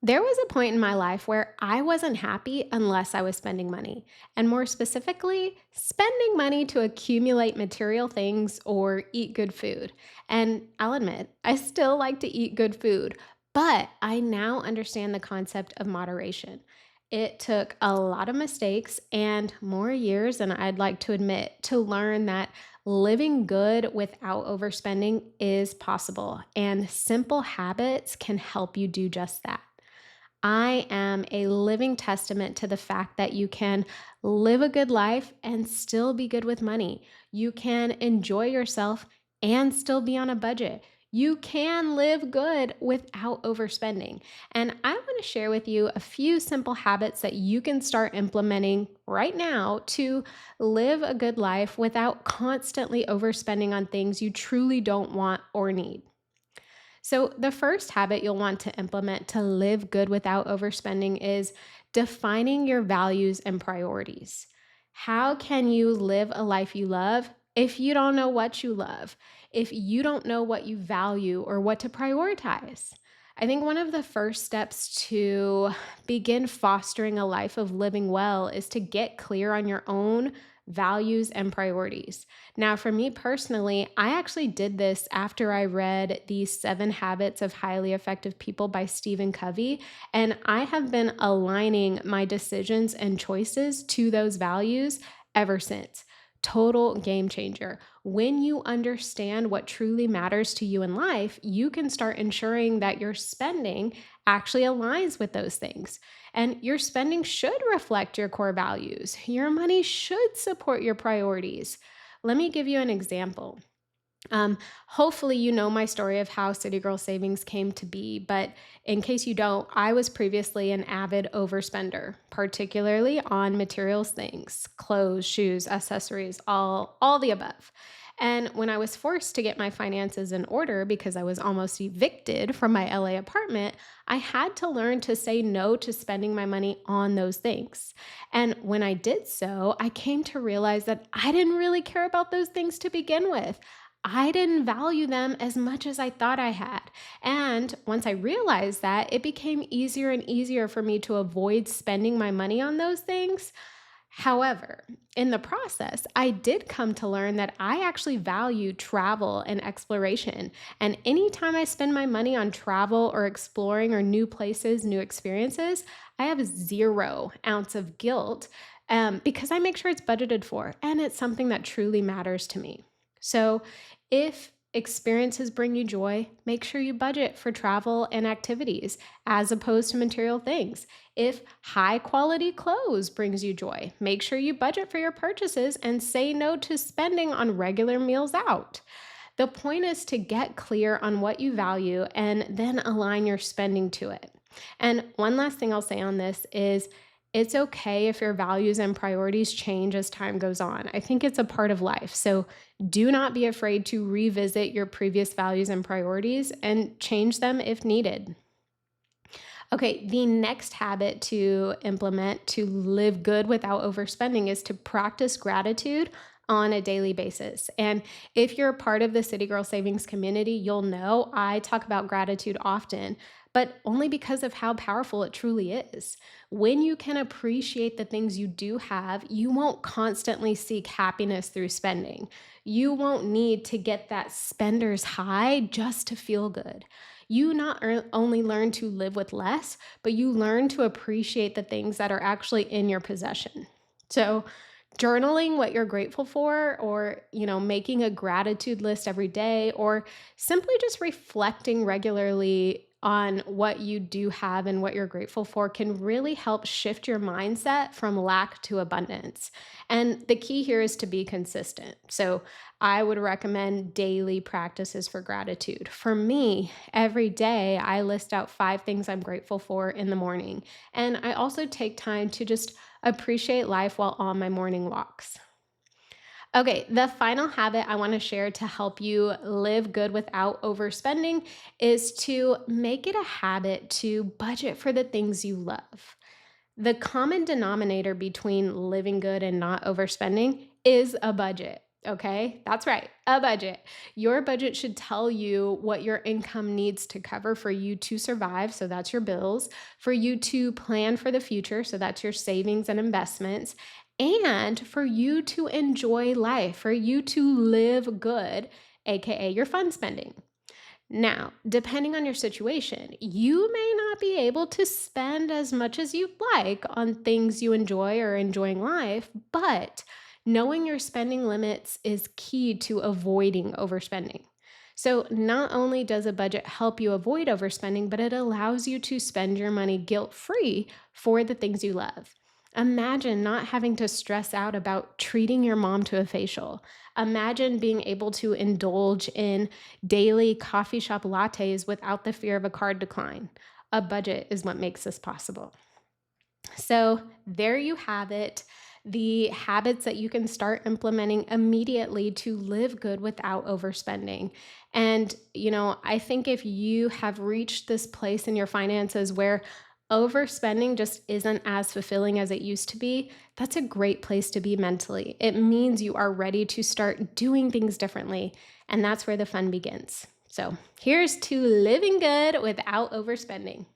There was a point in my life where I wasn't happy unless I was spending money, and more specifically, spending money to accumulate material things or eat good food. And I'll admit, I still like to eat good food, but I now understand the concept of moderation. It took a lot of mistakes and more years than I'd like to admit to learn that living good without overspending is possible, and simple habits can help you do just that. I am a living testament to the fact that you can live a good life and still be good with money. You can enjoy yourself and still be on a budget. You can live good without overspending. And I want to share with you a few simple habits that you can start implementing right now to live a good life without constantly overspending on things you truly don't want or need. So, the first habit you'll want to implement to live good without overspending is defining your values and priorities. How can you live a life you love if you don't know what you love, if you don't know what you value or what to prioritize? I think one of the first steps to begin fostering a life of living well is to get clear on your own values and priorities. Now, for me personally, I actually did this after I read The 7 Habits of Highly Effective People by Stephen Covey, and I have been aligning my decisions and choices to those values ever since. Total game changer. When you understand what truly matters to you in life, you can start ensuring that your spending actually aligns with those things. And your spending should reflect your core values. Your money should support your priorities. Let me give you an example. Hopefully, you know my story of how City Girl Savings came to be, but in case you don't, I was previously an avid overspender, particularly on materials things, clothes, shoes, accessories, all the above. And when I was forced to get my finances in order because I was almost evicted from my LA apartment, I had to learn to say no to spending my money on those things. And when I did so, I came to realize that I didn't really care about those things to begin with. I didn't value them as much as I thought I had. And once I realized that, it became easier and easier for me to avoid spending my money on those things. However, in the process, I did come to learn that I actually value travel and exploration. And anytime I spend my money on travel or exploring or new places, new experiences, I have 0 ounce of guilt because I make sure it's budgeted for and it's something that truly matters to me. So, if experiences bring you joy, make sure you budget for travel and activities as opposed to material things. If high quality clothes brings you joy, make sure you budget for your purchases and say no to spending on regular meals out. The point is to get clear on what you value and then align your spending to it. And one last thing I'll say on this is it's okay if your values and priorities change as time goes on. I think it's a part of life. So do not be afraid to revisit your previous values and priorities and change them if needed. Okay, the next habit to implement to live good without overspending is to practice gratitude on a daily basis. And if you're a part of the City Girl Savings community, you'll know I talk about gratitude often, but only because of how powerful it truly is. When you can appreciate the things you do have, you won't constantly seek happiness through spending. You won't need to get that spender's high just to feel good. You only learn to live with less, but you learn to appreciate the things that are actually in your possession. So, journaling what you're grateful for or, making a gratitude list every day or simply just reflecting regularly on what you do have and what you're grateful for can really help shift your mindset from lack to abundance. And the key here is to be consistent. So, I would recommend daily practices for gratitude. For me, every day I list out 5 things I'm grateful for in the morning. And I also take time to just appreciate life while on my morning walks. Okay, the final habit I want to share to help you live good without overspending is to make it a habit to budget for the things you love. The common denominator between living good and not overspending is a budget. Okay, that's right, a budget. Your budget should tell you what your income needs to cover for you to survive. So that's your bills, for you to plan for the future. So that's your savings and investments, and for you to enjoy life, for you to live good, AKA your fun spending. Now, depending on your situation, you may not be able to spend as much as you'd like on things you enjoy or enjoying life, but knowing your spending limits is key to avoiding overspending. So, not only does a budget help you avoid overspending, but it allows you to spend your money guilt free for the things you love. Imagine not having to stress out about treating your mom to a facial. Imagine being able to indulge in daily coffee shop lattes without the fear of a card decline. A budget is what makes this possible. So, there you have it. The habits that you can start implementing immediately to live good without overspending. And, I think if you have reached this place in your finances where overspending just isn't as fulfilling as it used to be, that's a great place to be mentally. It means you are ready to start doing things differently. And that's where the fun begins. So, here's to living good without overspending.